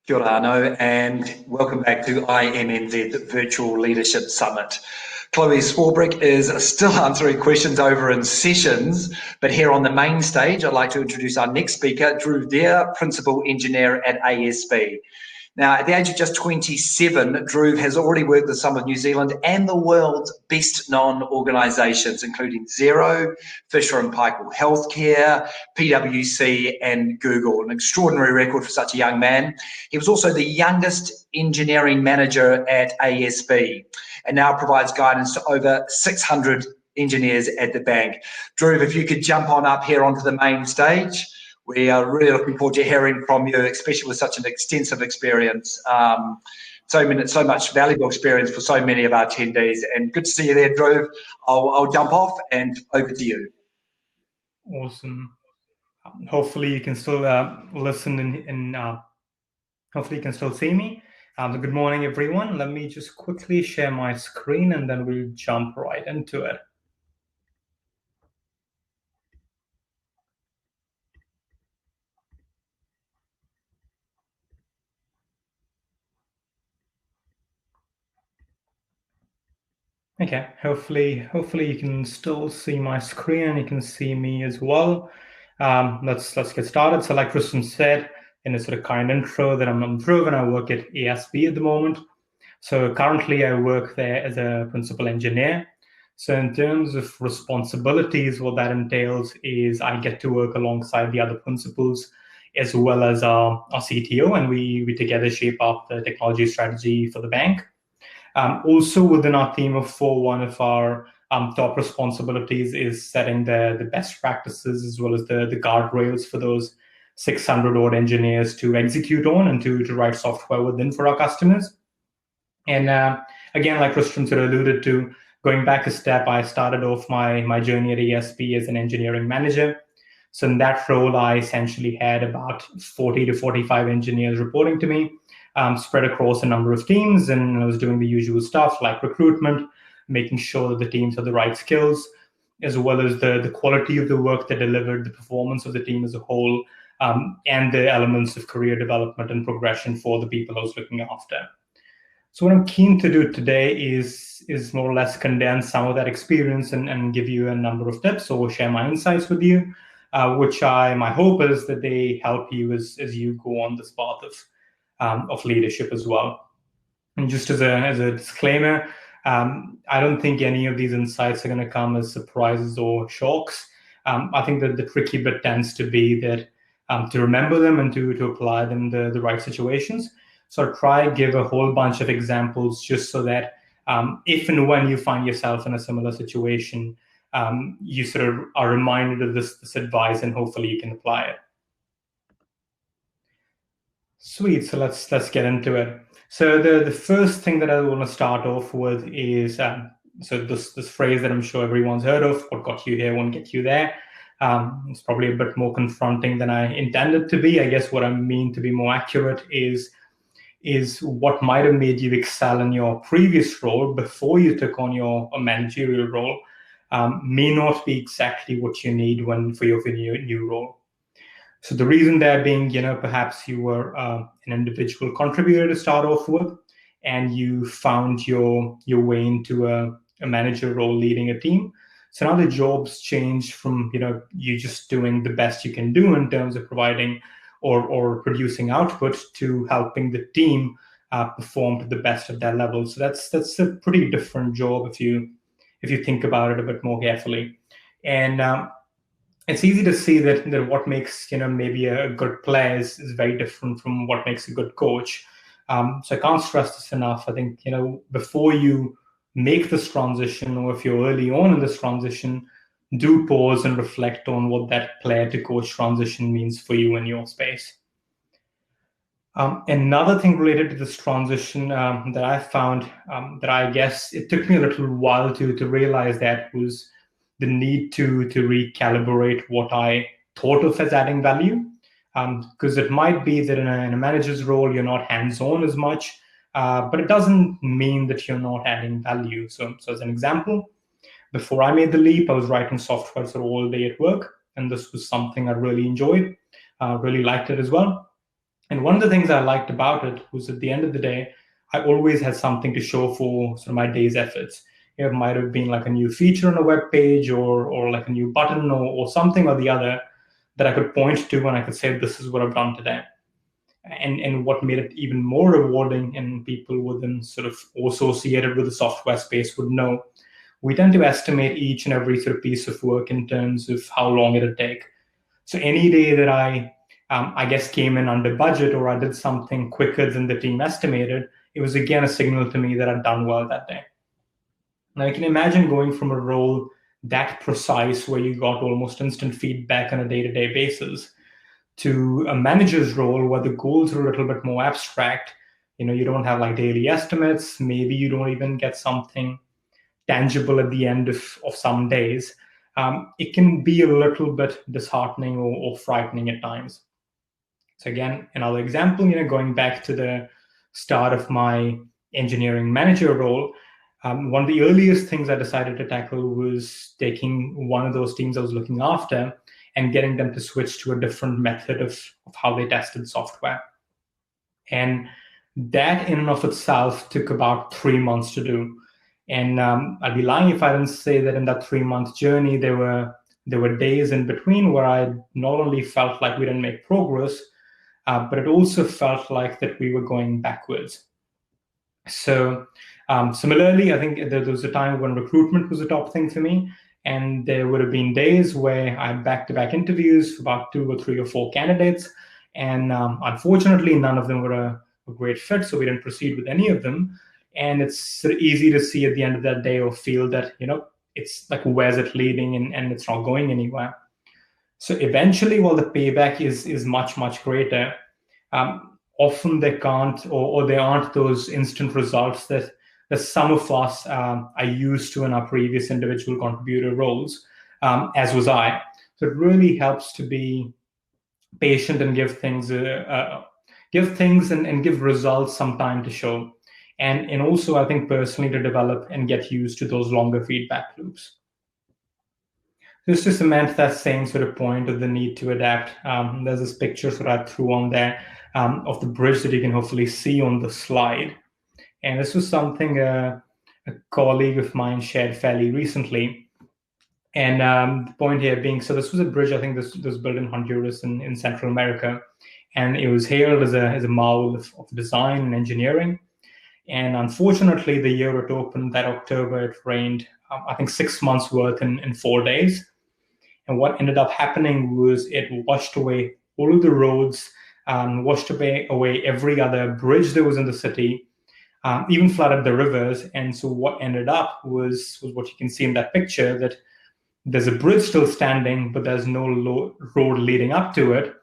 Kia ora anō, and welcome back to IMNZ Virtual Leadership Summit. Chloe Swarbrick is still answering questions over in sessions, but here on the main stage, I'd like to introduce our next speaker, Dhir, Principal Engineer at ASB. Now, at the age of just 27, Dhruv has already worked with some of New Zealand and the world's best-known organisations, including Xero, Fisher & Paykel Healthcare, PwC and Google. An extraordinary record for such a young man. He was also the youngest engineering manager at ASB and now provides guidance to over 600 engineers at the bank. Dhruv, if you could jump on up here onto the main stage. We are really looking forward to hearing from you, especially with such an extensive experience, so much valuable experience for so many of our attendees. And good to see you there, Dhruv. I'll jump off and over to you. Awesome. Hopefully you can still listen and hopefully you can still see me. Good morning, everyone. Let me just quickly share my screen and then we'll jump right into it. Okay, hopefully you can still see my screen and you can see me as well. Let's get started. So like Kristen said in a sort of kind intro, that I'm Dhruv and I work at ASB at the moment. So currently I work there as a principal engineer. So in terms of responsibilities, what that entails is I get to work alongside the other principals as well as our CTO, and we together shape up the technology strategy for the bank. Also within our team of four, one of our top responsibilities is setting the best practices as well as the guardrails for those 600 odd engineers to execute on and to write software within for our customers. And again, like Christian sort of alluded to, going back a step, I started off my journey at ASB as an engineering manager. So in that role, I essentially had about 40 to 45 engineers reporting to me, spread across a number of teams, and I was doing the usual stuff like recruitment, making sure that the teams have the right skills, as well as the quality of the work that delivered, the performance of the team as a whole, and the elements of career development and progression for the people I was looking after. So what I'm keen to do today is more or less condense some of that experience and give you a number of tips or share my insights with you, which my hope is that they help you as you go on this path of leadership as well. And just as a disclaimer, I don't think any of these insights are going to come as surprises or shocks. I think that the tricky bit tends to be that to remember them and to apply them in the right situations. So I'll try to give a whole bunch of examples just so that if and when you find yourself in a similar situation, you sort of are reminded of this advice and hopefully you can apply it. Sweet, so let's get into it. So the first thing that I want to start off with is so this phrase that I'm sure everyone's heard of: what got you here won't get you there. It's probably a bit more confronting than I intended to be. I guess what I mean to be more accurate is what might have made you excel in your previous role before you took on a managerial role may not be exactly what you need for your new role. So the reason there being, perhaps you were an individual contributor to start off with, and you found your way into a manager role leading a team. So now the job's changed from, you just doing the best you can do in terms of providing or producing output to helping the team perform to the best of their level. So that's a pretty different job if you think about it a bit more carefully. And it's easy to see that what makes maybe a good player is very different from what makes a good coach. So I can't stress this enough. I think before you make this transition, or if you're early on in this transition, do pause and reflect on what that player to coach transition means for you in your space. Another thing related to this transition that I found that I guess it took me a little while to realize that was the need to recalibrate what I thought of as adding value. Because it might be that in a manager's role, you're not hands-on as much, but it doesn't mean that you're not adding value. So as an example, before I made the leap, I was writing software sort of all day at work, and this was something I really enjoyed, really liked it as well. And one of the things I liked about it was at the end of the day, I always had something to show for sort of my day's efforts. It might have been like a new feature on a web page or like a new button or something or the other that I could point to and I could say, this is what I've done today. And what made it even more rewarding, and people within sort of associated with the software space would know, we tend to estimate each and every sort of piece of work in terms of how long it'd take. So any day that I guess came in under budget or I did something quicker than the team estimated, it was again a signal to me that I'd done well that day. Now you can imagine going from a role that precise where you got almost instant feedback on a day-to-day basis to a manager's role where the goals are a little bit more abstract. You don't have like daily estimates. Maybe you don't even get something tangible at the end of some days. It can be a little bit disheartening or frightening at times. So again, another example, going back to the start of my engineering manager role, one of the earliest things I decided to tackle was taking one of those teams I was looking after and getting them to switch to a different method of how they tested software. And that in and of itself took about 3 months to do. And I'd be lying if I didn't say that in that 3-month journey, there were days in between where I not only felt like we didn't make progress, but it also felt like that we were going backwards. So similarly, I think there was a time when recruitment was a top thing for me. And there would have been days where I had back-to-back interviews for about 2 or 3 or 4 candidates. And unfortunately, none of them were a great fit, so we didn't proceed with any of them. And it's sort of easy to see at the end of that day or feel that, it's like, where's it leading and it's not going anywhere. So eventually, while the payback is much, much greater, often they can't or there aren't those instant results that some of us are used to in our previous individual contributor roles, as was I. So it really helps to be patient and give things and give results some time to show. And also, I think personally, to develop and get used to those longer feedback loops. Just to cement that same sort of point of the need to adapt, there's this picture that I threw on there of the bridge that you can hopefully see on the slide. And this was something a colleague of mine shared fairly recently. And the point here being, so this was a bridge, I think this was built in Honduras in Central America. And it was hailed as a marvel of design and engineering. And unfortunately, the year it opened, that October, it rained, I think 6 months worth in 4 days. And what ended up happening was it washed away all of the roads, washed away every other bridge that was in the city, even flooded the rivers. And so what ended up was what you can see in that picture, that there's a bridge still standing, but there's no road leading up to it.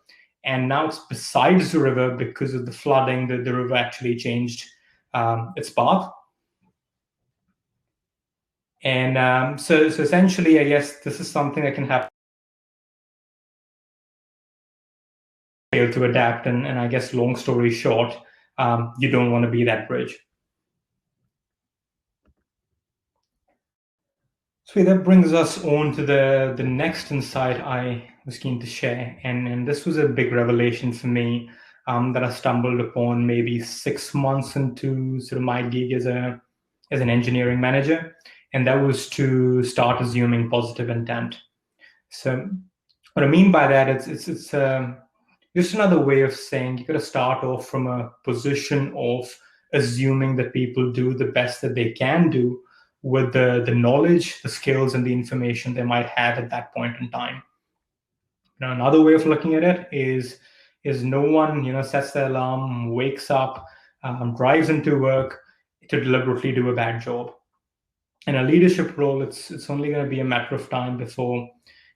And now it's besides the river because of the flooding, that the river actually changed its path. And so essentially, I guess this is something that can happen. Fail to adapt, and I guess long story short, you don't want to be that bridge. So that brings us on to the next insight I was keen to share, and this was a big revelation for me that I stumbled upon maybe 6 months into sort of my gig as an engineering manager, and that was to start assuming positive intent. So what I mean by that, it's just another way of saying you got to start off from a position of assuming that people do the best that they can do with the knowledge, the skills, and the information they might have at that point in time. Another way of looking at it is no one sets their alarm, wakes up, drives into work to deliberately do a bad job. In a leadership role, it's only going to be a matter of time before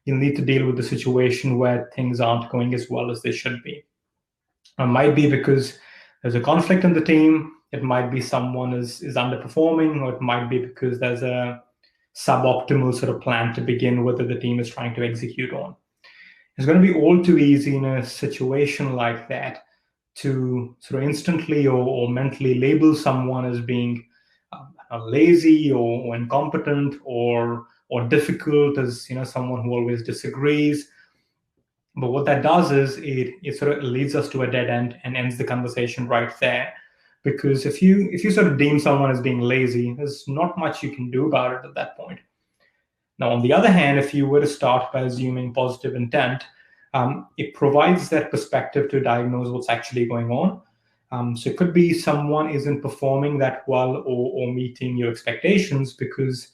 you'll need to deal with the situation where things aren't going as well as they should be. It might be because there's a conflict in the team. It might be someone is underperforming, or it might be because there's a suboptimal sort of plan to begin with that the team is trying to execute on. It's going to be all too easy in a situation like that to sort of instantly or mentally label someone as being lazy or incompetent or difficult, as someone who always disagrees. But what that does is it sort of leads us to a dead end and ends the conversation right there. Because if you sort of deem someone as being lazy, there's not much you can do about it at that point. Now, on the other hand, if you were to start by assuming positive intent, it provides that perspective to diagnose what's actually going on. So it could be someone isn't performing that well or meeting your expectations because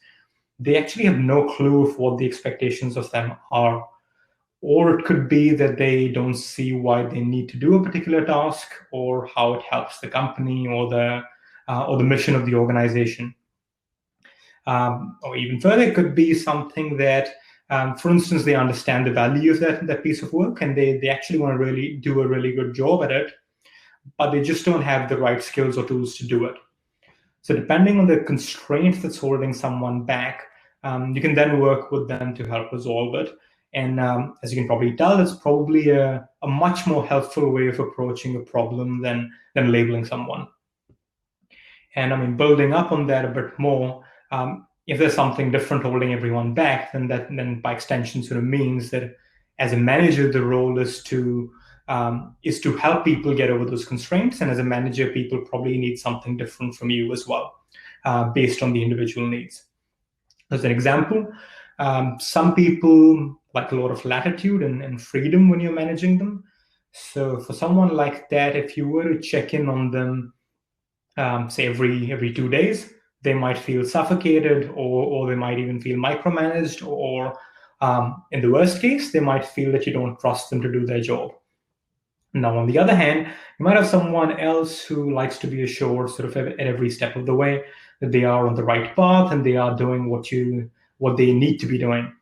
they actually have no clue of what the expectations of them are. Or it could be that they don't see why they need to do a particular task or how it helps the company or the mission of the organization. Or even further, it could be something that, for instance, they understand the value of that piece of work and they actually want to really do a really good job at it, but they just don't have the right skills or tools to do it. So depending on the constraint that's holding someone back, you can then work with them to help resolve it. And as you can probably tell, it's probably a much more helpful way of approaching a problem than labeling someone. And I mean, building up on that a bit more, if there's something different holding everyone back, then by extension sort of means that as a manager, the role is to help people get over those constraints. And as a manager, people probably need something different from you as well, based on the individual needs. As an example, some people like a lot of latitude and freedom when you're managing them. So for someone like that, if you were to check in on them, say every 2 days, they might feel suffocated or they might even feel micromanaged, or in the worst case, they might feel that you don't trust them to do their job. Now, on the other hand, you might have someone else who likes to be assured sort of at every step of the way that they are on the right path and they are doing what they need to be doing.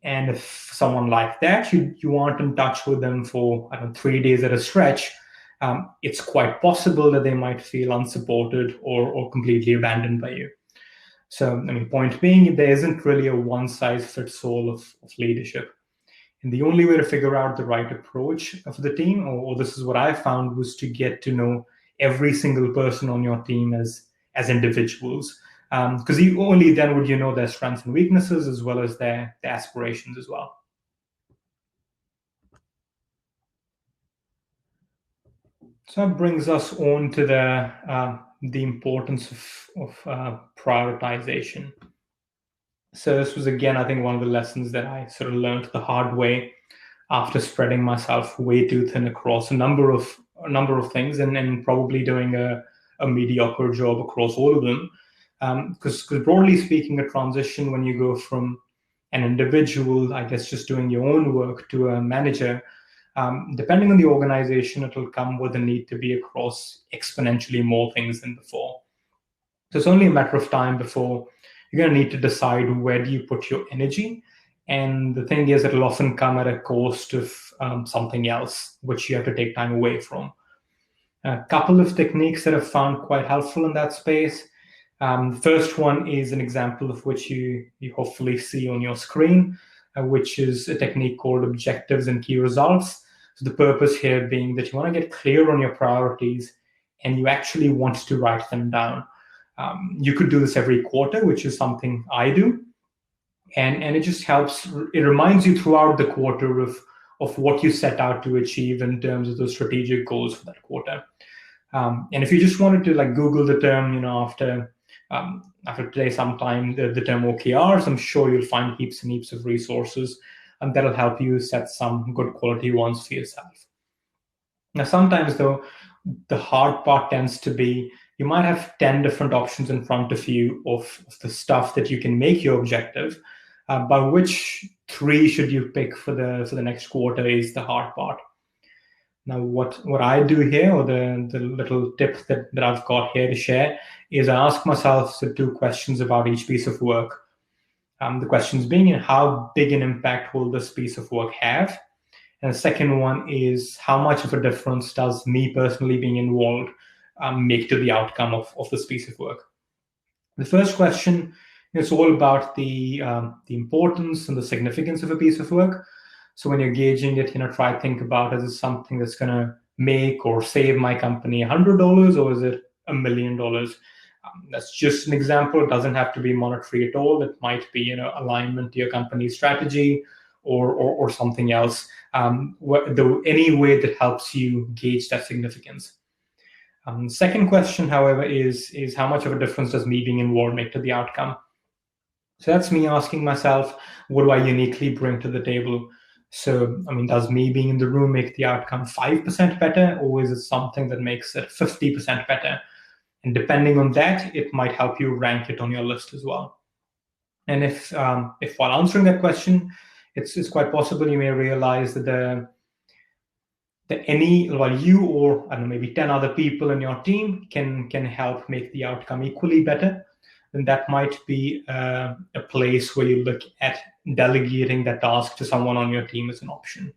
And if someone like that, you aren't in touch with them for 3 days at a stretch, it's quite possible that they might feel unsupported or completely abandoned by you. So, I mean, point being, there isn't really a one-size-fits-all of leadership. And the only way to figure out the right approach for the team, or this is what I found, was to get to know every single person on your team as individuals. Because only then would you know their strengths and weaknesses as well as their aspirations as well. So that brings us on to the importance of prioritization. So this was, again, I think one of the lessons that I sort of learned the hard way after spreading myself way too thin across a number of things and probably doing a mediocre job across all of them. Because broadly speaking, a transition when you go from an individual, I guess, just doing your own work to a manager, depending on the organization, it will come with a need to be across exponentially more things than before. So it's only a matter of time before you're going to need to decide where do you put your energy. And the thing is, it'll often come at a cost of something else, which you have to take time away from. A couple of techniques that I've found quite helpful in that space. The first one is an example of which you hopefully see on your screen, which is a technique called objectives and key results. So the purpose here being that you want to get clear on your priorities and you actually want to write them down. You could do this every quarter, which is something I do. And it just helps, it reminds you throughout the quarter of what you set out to achieve in terms of the strategic goals for that quarter. And if you just wanted to Google the term, after today sometime, the term OKRs, I'm sure you'll find heaps and heaps of resources, and that'll help you set some good quality ones for yourself. Now, sometimes though, the hard part tends to be you might have 10 different options in front of you of the stuff that you can make your objective, but which 3 should you pick for the next quarter is the hard part. Now, what I do here, or the little tip that I've got here to share, is I ask myself 2 questions about each piece of work. The questions being, how big an impact will this piece of work have? And the second one is, how much of a difference does me personally being involved make to the outcome of this piece of work? The first question is all about the importance and the significance of a piece of work. So when you're gauging it, try to think about, is it something that's going to make or save my company $100, or is it $1 million? That's just an example. It doesn't have to be monetary at all. It might be alignment to your company's strategy or something else. any way that helps you gauge that significance. Second question, however, is how much of a difference does me being involved make to the outcome? So that's me asking myself, what do I uniquely bring to the table? So, I mean, does me being in the room make the outcome 5% better, or is it something that makes it 50% better? And depending on that, it might help you rank it on your list as well. And if while answering that question, it's quite possible you may realize that while you or I don't know, maybe 10 other people in your team can help make the outcome equally better, then that might be a place where you look at delegating that task to someone on your team as an option.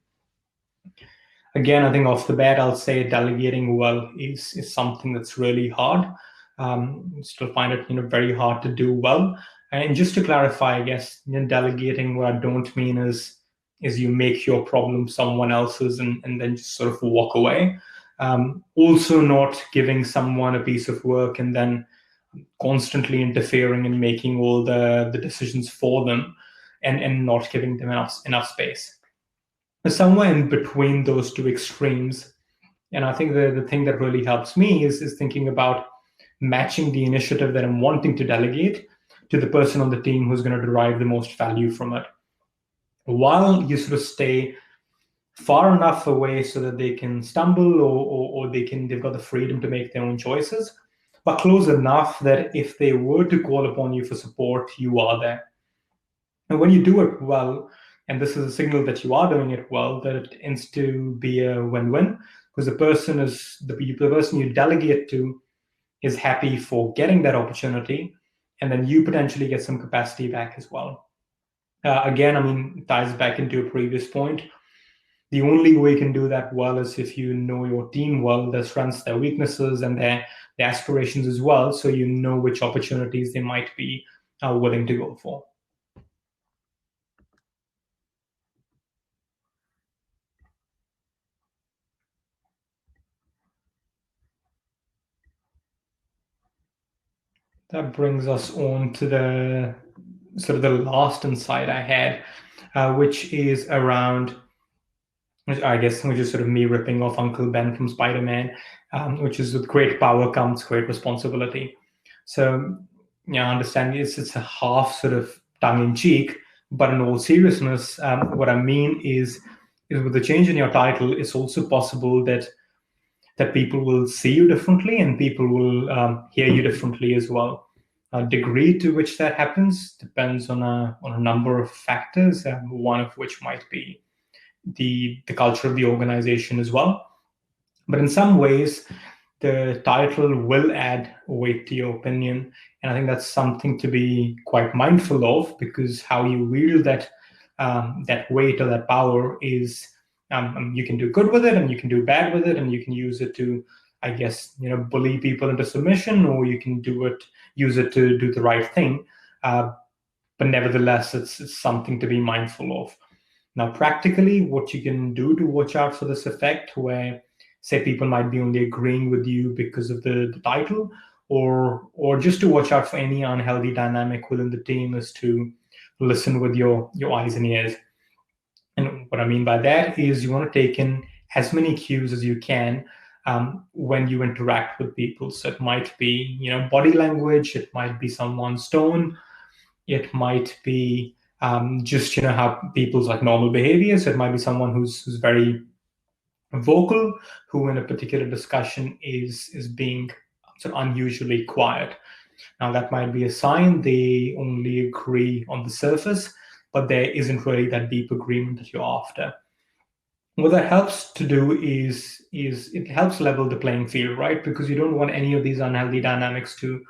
Again, I think off the bat, I'll say delegating well is something that's really hard. Still find it very hard to do well. And just to clarify, I guess delegating, what I don't mean is you make your problem someone else's and then just sort of walk away. Also not giving someone a piece of work and then constantly interfering and making all the decisions for them and not giving them enough space. Somewhere in between those two extremes. And I think the thing that really helps me is thinking about matching the initiative that I'm wanting to delegate to the person on the team who's going to derive the most value from it, while you sort of stay far enough away so that they can stumble or they've got the freedom to make their own choices, but close enough that if they were to call upon you for support, you are there. And when you do it well, and this is a signal that you are doing it well, that it tends to be a win-win, because the person you delegate to is happy for getting that opportunity, and then you potentially get some capacity back as well. Again, I mean, it ties back into a previous point. The only way you can do that well is if you know your team well, their strengths, their weaknesses, and their aspirations as well, so you know which opportunities they might be willing to go for. That brings us on to the sort of the last insight I had, which is around, which is sort of me ripping off Uncle Ben from Spider-Man, which is with great power comes great responsibility. So, I understand it's a half sort of tongue-in-cheek, but in all seriousness, what I mean is with the change in your title, it's also possible that people will see you differently and people will hear you differently as well. A degree to which that happens depends on a number of factors, one of which might be the culture of the organization as well. But in some ways, the title will add weight to your opinion. And I think that's something to be quite mindful of, because how you wield that weight or that power is you can do good with it and you can do bad with it, and you can use it to, I guess, bully people into submission, or you can use it to do the right thing. But nevertheless, it's something to be mindful of. Now, practically, what you can do to watch out for this effect, where, say, people might be only agreeing with you because of the title, or just to watch out for any unhealthy dynamic within the team, is to listen with your eyes and ears. And what I mean by that is you want to take in as many cues as you can when you interact with people. So it might be, body language, it might be someone's tone, it might be just, how people's like normal behavior. So it might be someone who's very vocal, who in a particular discussion is being sort of unusually quiet. Now that might be a sign they only agree on the surface, but there isn't really that deep agreement that you're after. What that helps to do is it helps level the playing field, right? Because you don't want any of these unhealthy dynamics to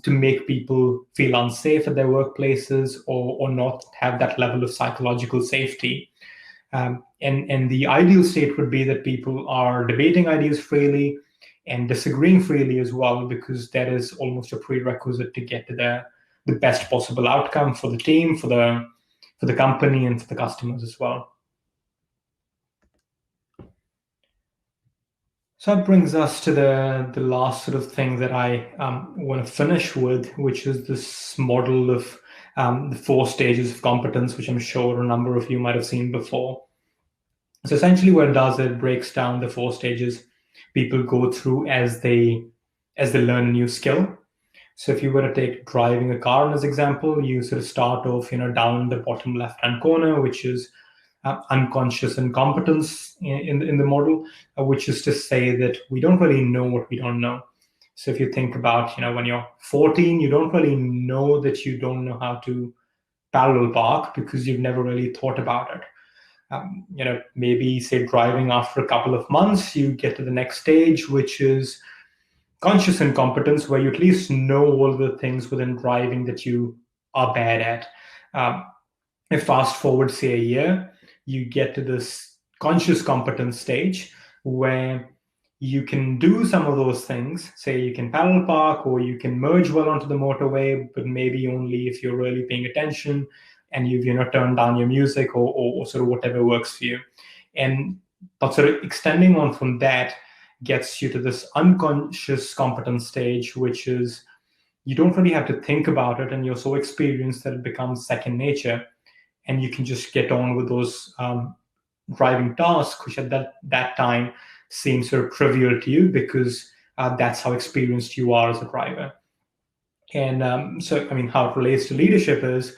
make people feel unsafe at their workplaces or not have that level of psychological safety. And the ideal state would be that people are debating ideas freely and disagreeing freely as well, because that is almost a prerequisite to get to the best possible outcome for the team, for the company, and for the customers as well. So that brings us to the last sort of thing that I want to finish with, which is this model of the 4 stages of competence, which I'm sure a number of you might have seen before. So essentially what it does, it breaks down the 4 stages people go through as they learn a new skill. So if you were to take driving a car as example, you sort of start off, down the bottom left-hand corner, which is unconscious incompetence in the model, which is to say that we don't really know what we don't know. So if you think about, when you're 14, you don't really know that you don't know how to parallel park because you've never really thought about it. Maybe say driving after a couple of months, you get to the next stage, which is conscious incompetence, where you at least know all the things within driving that you are bad at. If fast forward, say a year, you get to this conscious competence stage where you can do some of those things. Say you can parallel park or you can merge well onto the motorway, but maybe only if you're really paying attention and you've turned down your music or sort of whatever works for you. But sort of extending on from that gets you to this unconscious competence stage, which is you don't really have to think about it and you're so experienced that it becomes second nature, and you can just get on with those driving tasks, which at that time seem sort of trivial to you because that's how experienced you are as a driver. And so, I mean, how it relates to leadership is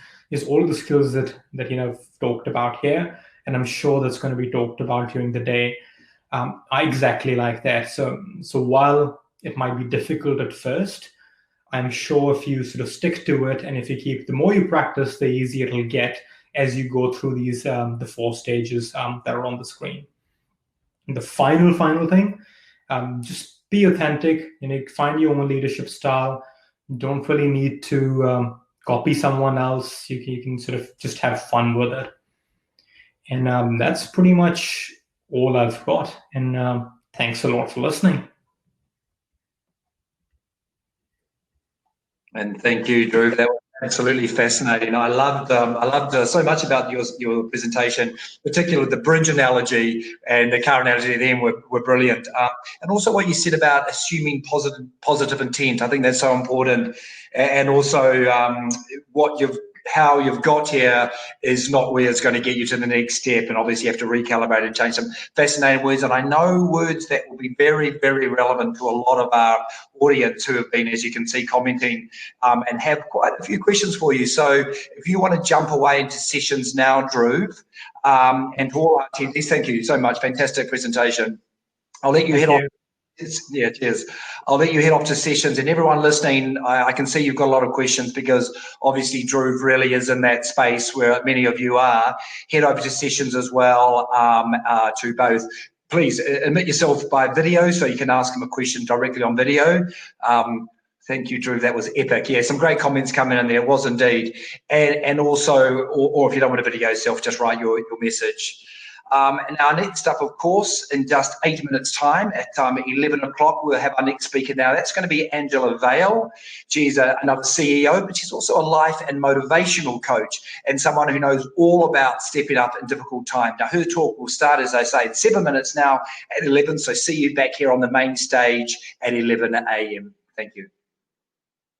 all of the skills that I've talked about here, and I'm sure that's going to be talked about during the day, are exactly like that. So while it might be difficult at first, I'm sure if you sort of stick to it and if you the more you practice, the easier it'll get as you go through these the 4 stages that are on the screen. And the final thing, just be authentic. Find your own leadership style. Don't really need to copy someone else. You can sort of just have fun with it. And that's pretty much all I've got. And thanks a lot for listening. And thank you, Dhruv. That was absolutely fascinating. I loved so much about your presentation, particularly the bridge analogy and the car analogy. Then were brilliant, and also what you said about assuming positive intent. I think that's so important, and also how you've got here is not where it's going to get you to the next step, and obviously you have to recalibrate and change some fascinating words. And I know words that will be very, very relevant to a lot of our audience who have been, as you can see, commenting and have quite a few questions for you. So if you want to jump away into sessions now, Dhruv, and to all our attendees, thank you so much. Fantastic presentation. I'll let you head on. Yeah, cheers. I'll let you head off to sessions, and everyone listening, I can see you've got a lot of questions because obviously Dhruv really is in that space where many of you are. Head over to sessions as well to both. Please admit yourself by video so you can ask him a question directly on video. Thank you, Dhruv. That was epic. Yeah, some great comments coming in there. It was indeed. And also, or if you don't want a video yourself, just write your message. And our next up, of course, in just 8 minutes' time, at 11 o'clock, we'll have our next speaker now. That's going to be Angela Vale. She's another CEO, but she's also a life and motivational coach and someone who knows all about stepping up in difficult time. Now, her talk will start, as I say, in 7 minutes now at 11, so see you back here on the main stage at 11 a.m. Thank you.